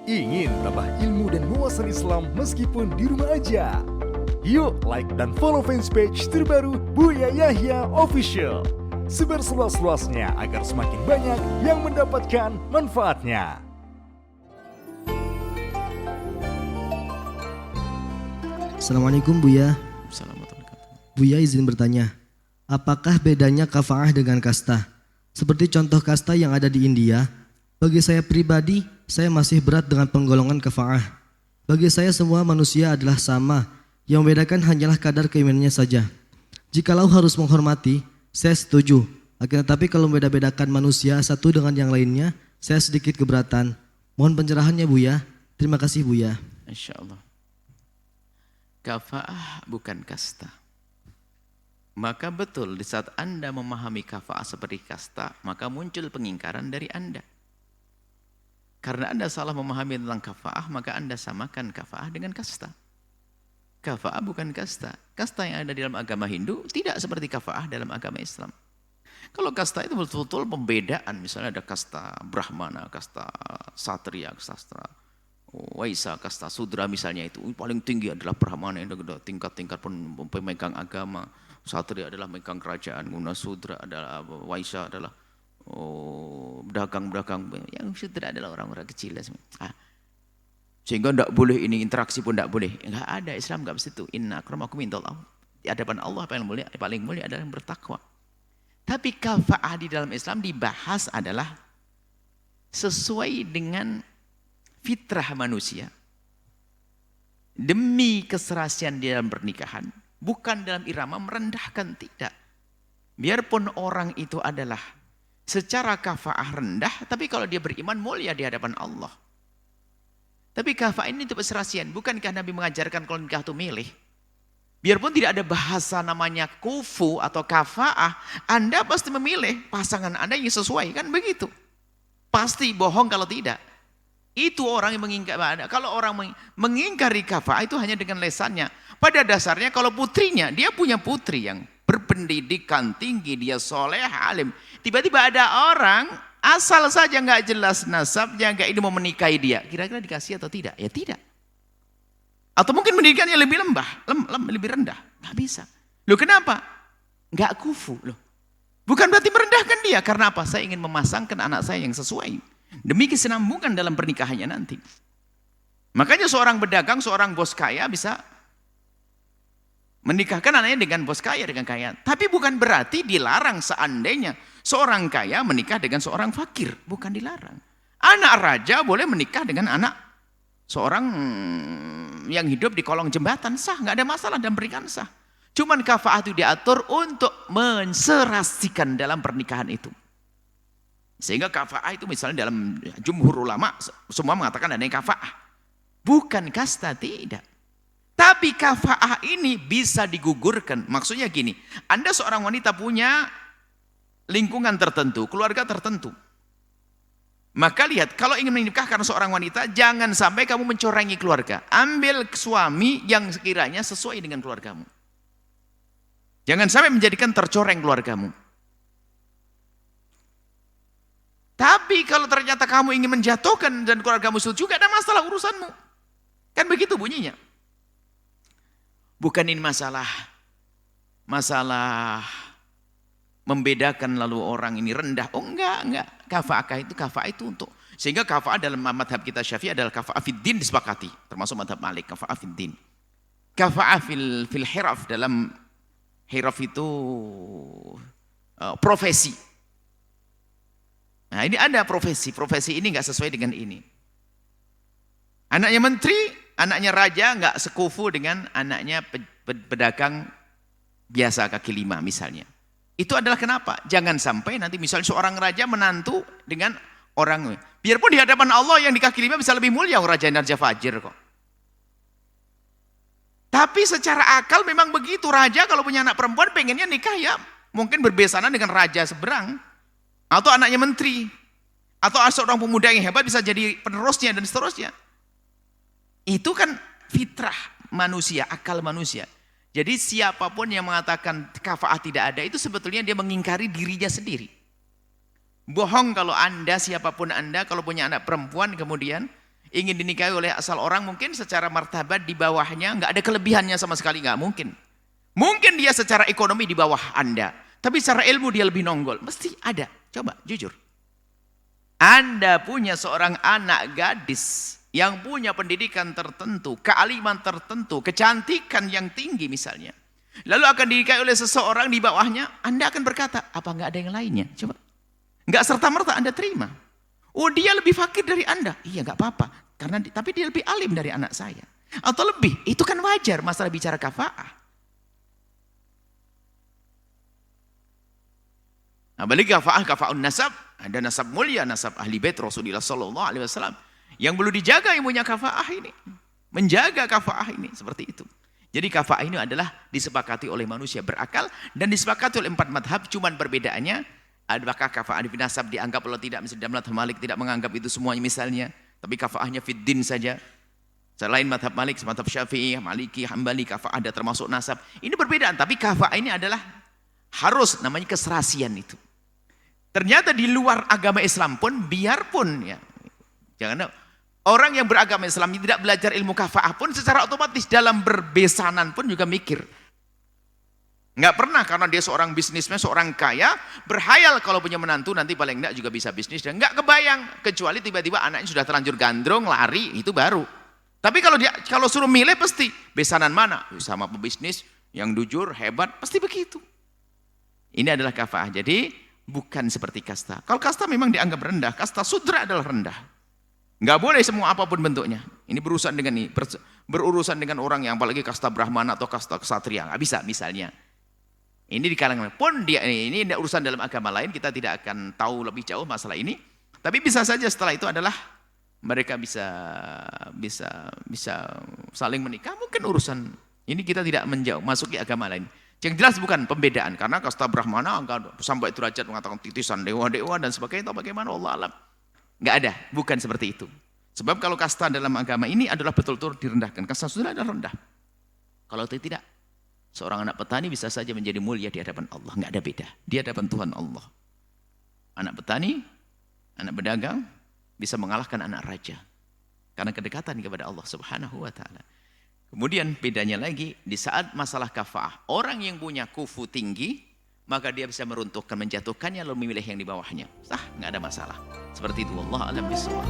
Ingin tambah ilmu dan wawasan Islam meskipun di rumah aja? Yuk like dan follow fanpage terbaru Buya Yahya Official. Sebar seluas-luasnya agar semakin banyak yang mendapatkan manfaatnya. Assalamualaikum Buya. Assalamualaikum. Buya izin bertanya, apakah bedanya kafa'ah dengan kasta? Seperti contoh kasta yang ada di India, bagi saya pribadi, saya masih berat dengan penggolongan kafa'ah. Bagi saya semua manusia adalah sama, yang membedakan hanyalah kadar keimanannya saja. Jikalau harus menghormati, saya setuju. Akan tetapi kalau membeda-bedakan manusia satu dengan yang lainnya, saya sedikit keberatan. Mohon pencerahannya Buya. Terima kasih Buya. Insya Allah. Kafa'ah bukan kasta. Maka betul di saat Anda memahami kafa'ah seperti kasta, maka muncul pengingkaran dari Anda. Karena Anda salah memahami tentang kafa'ah, maka Anda samakan kafa'ah dengan kasta. Kafa'ah bukan kasta. Kasta yang ada di dalam agama Hindu tidak seperti kafa'ah dalam agama Islam. Kalau kasta itu betul-betul pembedaan, misalnya ada kasta Brahmana, kasta Satria, kasta Waisa, kasta Sudra misalnya itu. Paling tinggi adalah Brahmana, yang ada tingkat-tingkat pemegang agama. Satria adalah megang kerajaan, Sudra adalah, Waisa adalah dagang-dagang, yang Sudra adalah orang-orang kecil. Sehingga tidak boleh ini, interaksi pun tidak boleh. Enggak ada, Islam enggak begitu. Inna akramakum indallah. Di hadapan Allah paling mulia adalah yang bertakwa. Tapi kafa'ah di dalam Islam dibahas adalah sesuai dengan fitrah manusia. Demi keserasian di dalam pernikahan, bukan dalam irama merendahkan, tidak. Biarpun orang itu adalah secara kafa'ah rendah, tapi kalau dia beriman mulia di hadapan Allah. Tapi kafa'ah ini untuk keserasian. Bukankah Nabi mengajarkan kalau nikah itu milih? Biarpun tidak ada bahasa namanya kufu atau kafa'ah, Anda pasti memilih pasangan Anda yang sesuai, kan begitu. Pasti bohong kalau tidak. Itu orang yang mengingkari. Kalau orang mengingkari kafa'ah itu hanya dengan lesannya. Pada dasarnya kalau putrinya, dia punya putri yang berpendidikan tinggi, dia soleh, alim. Tiba-tiba ada orang asal saja nggak jelas nasabnya, nggak ini mau menikahi dia. Kira-kira dikasih atau tidak? Ya tidak. Atau mungkin pendidikannya lebih lebih rendah. Nggak bisa. Loh kenapa? Nggak kufu. Loh. Bukan berarti merendahkan dia. Karena apa? Saya ingin memasangkan anak saya yang sesuai. Demi kesinambungan dalam pernikahannya nanti. Makanya seorang pedagang, seorang bos kaya bisa menikahkan anaknya dengan bos kaya, dengan kaya. Tapi bukan berarti dilarang seandainya seorang kaya menikah dengan seorang fakir. Bukan dilarang. Anak raja boleh menikah dengan anak seorang yang hidup di kolong jembatan, sah, nggak ada masalah dalam pernikahan sah. Cuman kafa'ah itu diatur untuk menserasikan dalam pernikahan itu. Sehingga kafa'ah itu misalnya dalam jumhur ulama semua mengatakan adanya kafa'ah. Bukan kasta, tidak. Tapi kafa'ah ini bisa digugurkan. Maksudnya gini, Anda seorang wanita punya lingkungan tertentu, keluarga tertentu. Maka lihat, kalau ingin menikahkan seorang wanita, jangan sampai kamu mencorangi keluarga. Ambil suami yang sekiranya sesuai dengan keluargamu. Jangan sampai menjadikan tercoreng keluargamu. Tapi kalau ternyata kamu ingin menjatuhkan dan keluargamu juga ada masalah urusanmu. Kan begitu bunyinya. Bukan ini masalah membedakan lalu orang ini rendah. Oh enggak. Kafa'ah itu untuk. Sehingga kafa'ah dalam madhab kita Syafi'i adalah kafa'ah fid din disepakati. Termasuk madhab Malik, kafa'ah fid din. Kafa'ah fil hiraf, dalam hiraf itu profesi. Nah ini ada profesi ini enggak sesuai dengan ini. Anaknya menteri, anaknya raja enggak sekufu dengan anaknya pedagang biasa kaki lima misalnya. Itu adalah kenapa? Jangan sampai nanti misalnya seorang raja menantu dengan orang. Biarpun di hadapan Allah yang di kaki lima bisa lebih mulia raja Narja Fajir kok. Tapi secara akal memang begitu. Raja kalau punya anak perempuan pengennya nikah ya mungkin berbesanan dengan raja seberang. Atau anaknya menteri. Atau seorang pemuda yang hebat bisa jadi penerusnya dan seterusnya. Itu kan fitrah manusia, akal manusia. Jadi siapapun yang mengatakan kafa'ah tidak ada, itu sebetulnya dia mengingkari dirinya sendiri. Bohong kalau Anda, siapapun Anda, kalau punya anak perempuan kemudian ingin dinikahi oleh asal orang, mungkin secara martabat di bawahnya, nggak ada kelebihannya sama sekali, nggak mungkin. Mungkin dia secara ekonomi di bawah Anda, tapi secara ilmu dia lebih nonggol. Mesti ada. Coba, jujur. Anda punya seorang anak gadis yang punya pendidikan tertentu, kealiman tertentu, kecantikan yang tinggi misalnya. Lalu akan dinikahi oleh seseorang di bawahnya, Anda akan berkata, apa nggak ada yang lainnya? Coba. Nggak serta-merta Anda terima. Oh, dia lebih fakir dari Anda. Iya, nggak apa-apa. Tapi dia lebih alim dari anak saya. Atau lebih, itu kan wajar masalah bicara kafaah. Nah, balik kafaahun nasab, ada nasab mulia, nasab ahli bait Rasulullah sallallahu alaihi wasallam yang perlu dijaga ilmunya kafaah ini. Menjaga kafaah ini seperti itu. Jadi kafaah ini adalah disepakati oleh manusia berakal dan disepakati oleh 4 madhab, cuman perbedaannya adakah kafaah di nasab dianggap atau tidak. Misalnya dalam madhab Malik tidak menganggap itu semuanya misalnya, tapi kafaahnya fiddin saja. Selain madhab Malik, madhab Syafi'i, Maliki, Hambali, kafaah ada termasuk nasab. Ini perbedaan, tapi kafaah ini adalah harus, namanya keserasian itu. Ternyata di luar agama Islam pun, biarpun ya, jangan orang yang beragama Islam tidak belajar ilmu kafaah pun secara otomatis dalam berbesanan pun juga mikir. Nggak pernah karena dia seorang bisnismen, seorang kaya, berhayal kalau punya menantu nanti paling enggak juga bisa bisnis. Dan nggak kebayang, kecuali tiba-tiba anaknya sudah terlanjur gandrung, lari, itu baru. Tapi kalau suruh milih pasti, besanan mana? Sama pebisnis yang jujur, hebat, pasti begitu. Ini adalah kafaah. Jadi bukan seperti kasta. Kalau kasta memang dianggap rendah, kasta sudra adalah rendah. Nggak boleh semua apapun bentuknya. Ini berurusan dengan orang yang apalagi kasta Brahmana atau kasta ksatria, nggak bisa misalnya. Ini di kalangan pun ini urusan dalam agama lain, kita tidak akan tahu lebih jauh masalah ini. Tapi bisa saja setelah itu adalah mereka bisa saling menikah. Mungkin urusan ini kita tidak masuki agama lain. Yang jelas bukan pembedaan, karena kasta Brahmana sampai derajat mengatakan titisan dewa-dewa dan sebagainya, atau bagaimana Allah alam. Nggak ada, bukan seperti itu. Sebab kalau kasta dalam agama ini adalah betul-betul direndahkan. Kasta sudah adalah rendah. Kalau tidak, seorang anak petani bisa saja menjadi mulia di hadapan Allah. Nggak ada beda, di hadapan Tuhan Allah. Anak petani, anak pedagang bisa mengalahkan anak raja. Karena kedekatan kepada Allah subhanahu wa ta'ala. Kemudian bedanya lagi, di saat masalah kafaah, orang yang punya kufu tinggi, maka dia bisa meruntuhkan, menjatuhkannya, lalu memilih yang di bawahnya. Sah, nggak ada masalah. Seperti itu, Allah alam bisawab.